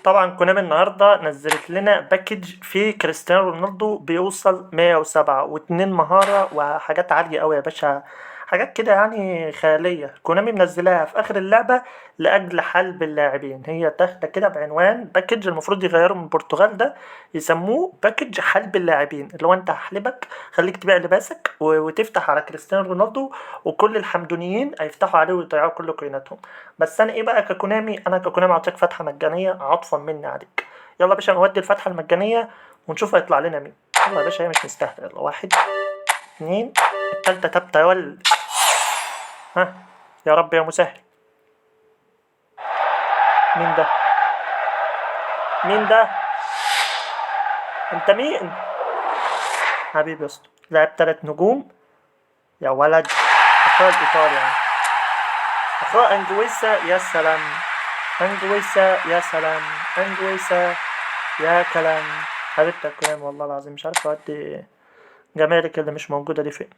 طبعا كونامي النهارده نزلت لنا باكج فيه كريستيانو رونالدو بيوصل 107 واتنين مهارة وحاجات عالية قوي يا باشا. حاجات كده يعني خيالية كونامي منزلاها في اخر اللعبة لاجل حلب اللاعبين. هي تاخده كده بعنوان باكج المفروض يغيروا من البرتغال ده يسموه باكج حلب اللاعبين، اللي هو انت هحلبك خليك تبيع لباسك وتفتح على كريستيانو رونالدو وكل الحمدونيين هيفتحوا عليه ويضيعوا كل كويناتهم. بس انا ايه بقى ككونامي، انا ككونامي اعطيك فتحه مجانيه عطفا مني عليك. يلا يا باشا نودي الفتحه المجانيه ونشوف هيطلع لنا مين. يلا يا باشا هي مش مستاهله. يلا واحد اتنين التالتة تابتة يا ولد. ها يا رب يا مسهل. مين ده؟ مين ده؟ انت مين؟ حبيبي يا اسطى لعب 3 نجوم يا ولد. اخويا الايطالي يعني. اخويا انجويسا يا سلام. انجويسا يا سلام. انجويسا يا كلام. حبيبتك كلام والله العظيم مش عارف اودي جمالك اللي مش موجودة دي فين.